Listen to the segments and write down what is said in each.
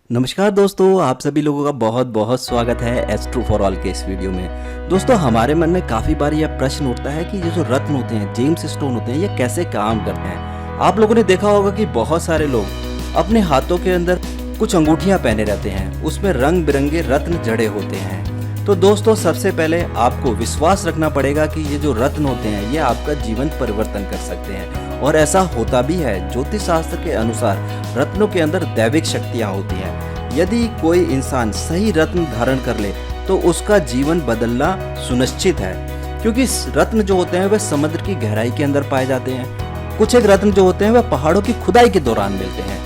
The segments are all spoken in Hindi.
नमस्कार दोस्तों, आप सभी लोगों का बहुत बहुत स्वागत है एस्ट्रो फॉर ऑल के इस वीडियो में। दोस्तों, हमारे मन में काफ़ी बार यह प्रश्न उठता है कि ये जो रत्न होते हैं, जेम्स स्टोन होते हैं, ये कैसे काम करते हैं। आप लोगों ने देखा होगा कि बहुत सारे लोग अपने हाथों के अंदर कुछ अंगूठियाँ पहने रहते हैं, उसमें रंग बिरंगे रत्न जड़े होते हैं। तो दोस्तों, सबसे पहले आपको विश्वास रखना पड़ेगा कि ये जो रत्न होते हैं ये आपका जीवन परिवर्तन कर सकते हैं, और ऐसा होता भी है। ज्योतिष शास्त्र के अनुसार रत्नों के अंदर दैविक शक्तियाँ होती हैं। यदि कोई इंसान सही रत्न धारण कर ले तो उसका जीवन बदलना सुनिश्चित है, क्योंकि रत्न जो होते हैं वह समुद्र की गहराई के अंदर पाए जाते हैं। कुछ एक रत्न जो होते हैं वह पहाड़ों की खुदाई के दौरान मिलते हैं।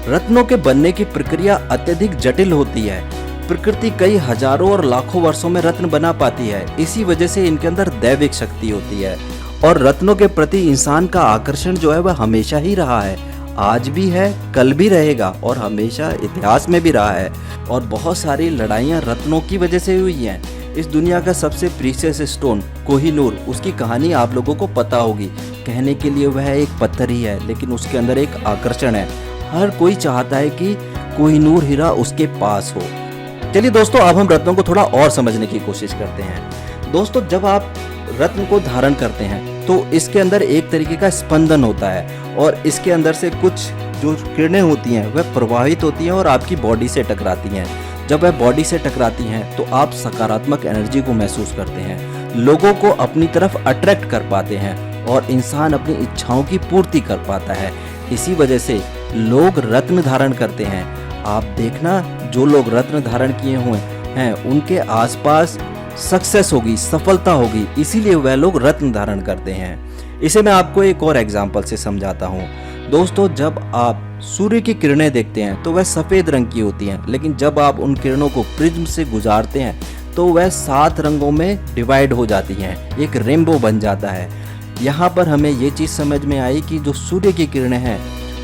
रत्नों के बनने की प्रक्रिया अत्यधिक जटिल होती है। प्रकृति कई हजारों और लाखों वर्षों में रत्न बना पाती है। इसी वजह से इनके अंदर दैविक शक्ति होती है, और रत्नों के प्रति इंसान का आकर्षण जो है वह हमेशा ही रहा है, आज भी है, कल भी रहेगा, और हमेशा इतिहास में भी रहा है। और बहुत सारी लड़ाइयाँ रत्नों की वजह से हुई हैं। इस दुनिया का सबसे प्रीशियस स्टोन कोहिनूर, उसकी कहानी आप लोगों को पता होगी। कहने के लिए वह एक पत्थर ही है, लेकिन उसके अंदर एक आकर्षण है। हर कोई चाहता है कि कोहिनूर हीरा उसके पास हो। चलिए दोस्तों, अब हम रत्नों को थोड़ा और समझने की कोशिश करते हैं। दोस्तों, जब आप रत्न को धारण करते हैं तो इसके अंदर एक तरीके का स्पंदन होता है, और इसके अंदर से कुछ जो किरणें होती हैं वह प्रवाहित होती हैं और आपकी बॉडी से टकराती हैं। जब वह बॉडी से टकराती हैं तो आप सकारात्मक एनर्जी को महसूस करते हैं, लोगों को अपनी तरफ अट्रैक्ट कर पाते हैं, और इंसान अपनी इच्छाओं की पूर्ति कर पाता है। इसी वजह से लोग रत्न धारण करते हैं। आप देखना, जो लोग रत्न धारण किए हुए हैं उनके आसपास सक्सेस होगी, सफलता होगी, इसीलिए वह लोग रत्न धारण करते हैं। इसे मैं आपको एक और एग्जांपल से समझाता हूँ। दोस्तों, जब आप सूर्य की किरणें देखते हैं तो वह सफ़ेद रंग की होती हैं, लेकिन जब आप उन किरणों को प्रिज्म से गुजारते हैं तो वह 7 रंगों में डिवाइड हो जाती हैं, एक रेनबो बन जाता है। यहाँ पर हमें ये चीज़ समझ में आई कि जो सूर्य की किरणें हैं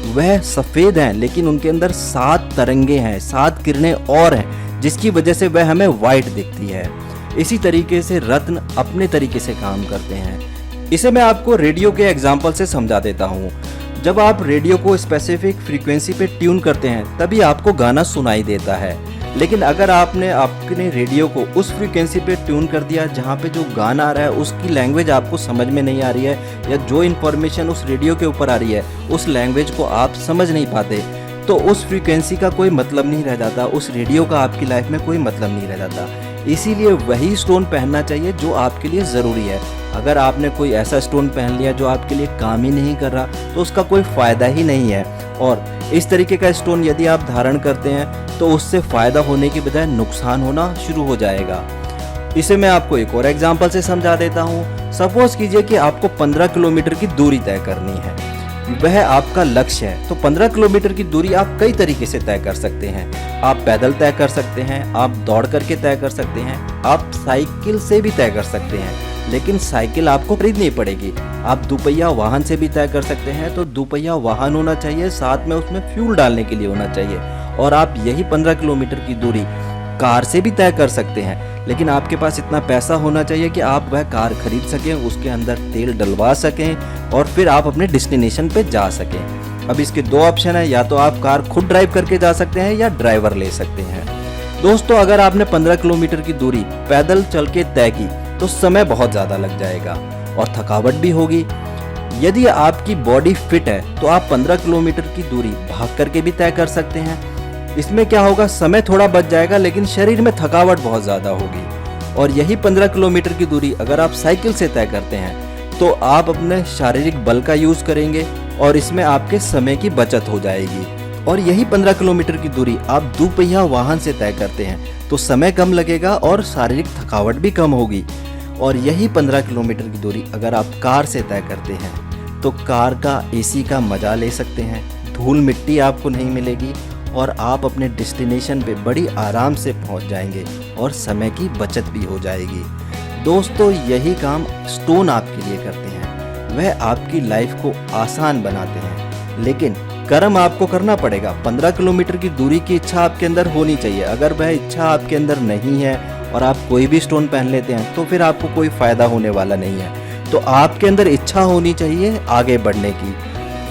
वह सफ़ेद हैं, लेकिन उनके अंदर 7 तरंगे हैं, 7 किरणें और हैं, जिसकी वजह से वह हमें वाइट दिखती है। इसी तरीके से रत्न अपने तरीके से काम करते हैं। इसे मैं आपको रेडियो के एग्जाम्पल से समझा देता हूँ। जब आप रेडियो को स्पेसिफिक फ्रीक्वेंसी पे ट्यून करते हैं तभी आपको गाना सुनाई देता है, लेकिन अगर आपने अपने रेडियो को उस फ्रीक्वेंसी पे ट्यून कर दिया जहाँ पे जो गाना आ रहा है उसकी लैंग्वेज आपको समझ में नहीं आ रही है, या जो इन्फॉर्मेशन उस रेडियो के ऊपर आ रही है उस लैंग्वेज को आप समझ नहीं पाते, तो उस फ्रीक्वेंसी का कोई मतलब नहीं रह जाता, उस रेडियो का आपकी लाइफ में कोई मतलब नहीं रह जाता। इसीलिए वही स्टोन पहनना चाहिए जो आपके लिए ज़रूरी है। अगर आपने कोई ऐसा स्टोन पहन लिया जो आपके लिए काम ही नहीं कर रहा तो उसका कोई फ़ायदा ही नहीं है। और इस तरीके का स्टोन यदि आप धारण करते हैं तो उससे फ़ायदा होने की बजाय नुकसान होना शुरू हो जाएगा। इसे मैं आपको एक और एग्जांपल से समझा देता हूँ। सपोज़ कीजिए कि आपको 15 किलोमीटर की दूरी तय करनी है, वह आपका लक्ष्य है। तो 15 किलोमीटर की दूरी आप कई तरीके से तय कर सकते हैं। आप पैदल तय कर सकते हैं, आप दौड़ करके तय कर सकते हैं, आप साइकिल से भी तय कर सकते हैं, लेकिन साइकिल आपको खरीदनी पड़ेगी। आप दुपहिया वाहन से भी तय कर सकते हैं, तो दुपहिया वाहन होना चाहिए, साथ में उसमें फ्यूल डालने के लिए होना चाहिए। और आप यही 15 किलोमीटर की दूरी कार से भी तय कर सकते हैं, लेकिन आपके पास इतना पैसा होना चाहिए कि आप वह कार खरीद सकें, उसके अंदर तेल डलवा सकें और फिर आप अपने डेस्टिनेशन पे जा सकें। अब इसके 2 ऑप्शन है, या तो आप कार खुद ड्राइव करके जा सकते हैं या ड्राइवर ले सकते हैं। दोस्तों, अगर आपने 15 किलोमीटर की दूरी पैदल चल के तय की तो समय बहुत ज़्यादा लग जाएगा और थकावट भी होगी। यदि आपकी बॉडी फिट है तो आप 15 किलोमीटर की दूरी भाग करके भी तय कर सकते हैं। इसमें क्या होगा, समय थोड़ा बच जाएगा, लेकिन शरीर में थकावट बहुत ज़्यादा होगी। और यही 15 किलोमीटर की दूरी अगर आप साइकिल से तय करते हैं तो आप अपने शारीरिक बल का यूज़ करेंगे और इसमें आपके समय की बचत हो जाएगी। और यही 15 किलोमीटर की दूरी आप दुपहिया वाहन से तय करते हैं तो समय कम लगेगा और शारीरिक थकावट भी कम होगी। और यही 15 किलोमीटर की दूरी अगर आप कार से तय करते हैं तो कार का एसी का मज़ा ले सकते हैं, धूल मिट्टी आपको नहीं मिलेगी और आप अपने डेस्टिनेशन पे बड़ी आराम से पहुंच जाएंगे और समय की बचत भी हो जाएगी। दोस्तों, यही काम स्टोन आपके लिए करते हैं, वह आपकी लाइफ को आसान बनाते हैं, लेकिन कर्म आपको करना पड़ेगा। 15 किलोमीटर की दूरी की इच्छा आपके अंदर होनी चाहिए। अगर वह इच्छा आपके अंदर नहीं है और आप कोई भी स्टोन पहन लेते हैं तो फिर आपको कोई फ़ायदा होने वाला नहीं है। तो आपके अंदर इच्छा होनी चाहिए आगे बढ़ने की।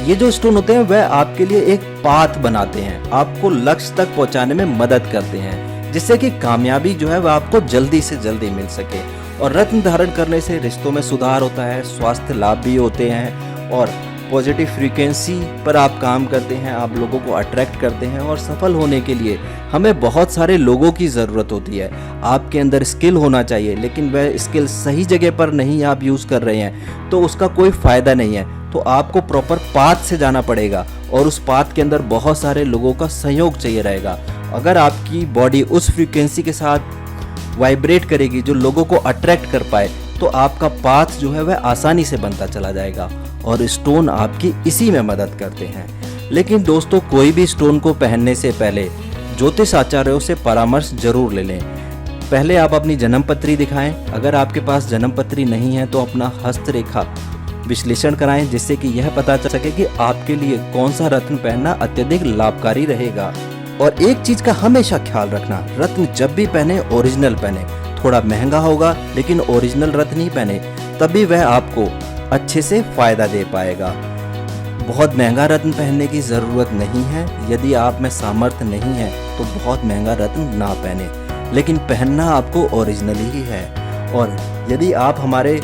ये जो स्टोन होते हैं वह आपके लिए एक पाथ बनाते हैं, आपको लक्ष्य तक पहुंचाने में मदद करते हैं, जिससे कि कामयाबी जो है वह आपको जल्दी से जल्दी मिल सके। और रत्न धारण करने से रिश्तों में सुधार होता है, स्वास्थ्य लाभ भी होते हैं और पॉजिटिव फ्रीक्वेंसी पर आप काम करते हैं, आप लोगों को अट्रैक्ट करते हैं। और सफल होने के लिए हमें बहुत सारे लोगों की ज़रूरत होती है। आपके अंदर स्किल होना चाहिए, लेकिन वह स्किल सही जगह पर नहीं आप यूज़ कर रहे हैं तो उसका कोई फ़ायदा नहीं है। तो आपको प्रॉपर पाथ से जाना पड़ेगा और उस पाथ के अंदर बहुत सारे लोगों का सहयोग चाहिए रहेगा। अगर आपकी बॉडी उस फ्रीक्वेंसी के साथ वाइब्रेट करेगी जो लोगों को अट्रैक्ट कर पाए, तो आपका पाथ जो है वह आसानी से बनता चला जाएगा। और स्टोन आपकी इसी में मदद करते हैं। लेकिन दोस्तों, कोई भी स्टोन को पहनने से पहले ज्योतिष आचार्यों से परामर्श जरूर ले लें। पहले आप अपनी जन्म पत्री दिखाएं। अगर आपके पास जन्म पत्री नहीं है तो अपना हस्तरेखा विश्लेषण कराएं, जिससे कि यह पता चल सके कि आपके लिए कौन सा रत्न पहनना अत्यधिक लाभकारी रहेगा। और एक चीज का हमेशा ख्याल रखना, रत्न जब भी पहने ओरिजिनल पहने। थोड़ा महंगा होगा लेकिन ओरिजिनल रत्न ही पहने, तभी वह आपको अच्छे से फायदा दे पाएगा। बहुत महंगा रत्न पहनने की ज़रूरत नहीं है। यदि आप में सामर्थ्य नहीं है तो बहुत महंगा रत्न ना पहने, लेकिन पहनना आपको ओरिजिनल ही है। और यदि आप हमारे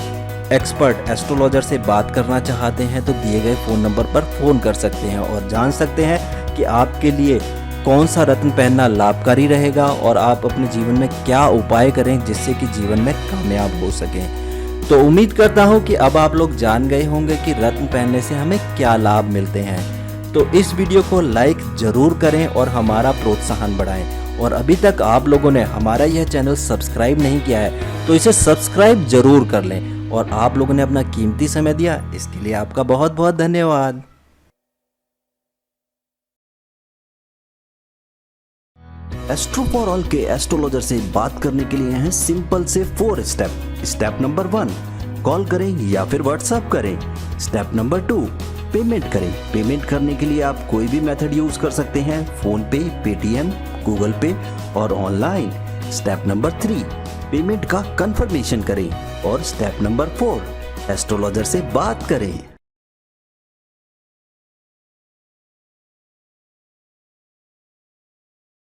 एक्सपर्ट एस्ट्रोलॉजर से बात करना चाहते हैं तो दिए गए फ़ोन नंबर पर फ़ोन कर सकते हैं और जान सकते हैं कि आपके लिए कौन सा रत्न पहनना लाभकारी रहेगा और आप अपने जीवन में क्या उपाय करें जिससे कि जीवन में कामयाब हो सकें। तो उम्मीद करता हूं कि अब आप लोग जान गए होंगे कि रत्न पहनने से हमें क्या लाभ मिलते हैं। तो इस वीडियो को लाइक जरूर करें और हमारा प्रोत्साहन बढ़ाएं। और अभी तक आप लोगों ने हमारा यह चैनल सब्सक्राइब नहीं किया है तो इसे सब्सक्राइब जरूर कर लें। और आप लोगों ने अपना कीमती समय दिया, इसके लिए आपका बहुत बहुत धन्यवाद। एस्ट्रो फॉर ऑल के एस्ट्रोलॉजर से बात करने के लिए हैं सिंपल से 4 स्टेप। स्टेप नंबर 1, कॉल करें या फिर व्हाट्सएप करें। स्टेप नंबर 2, पेमेंट करें। पेमेंट करने के लिए आप कोई भी मेथड यूज कर सकते हैं, फोन पे, पेटीएम, गूगल पे और ऑनलाइन। स्टेप नंबर 3, पेमेंट का कंफर्मेशन करें। और स्टेप नंबर 4, एस्ट्रोलॉजर से बात करें।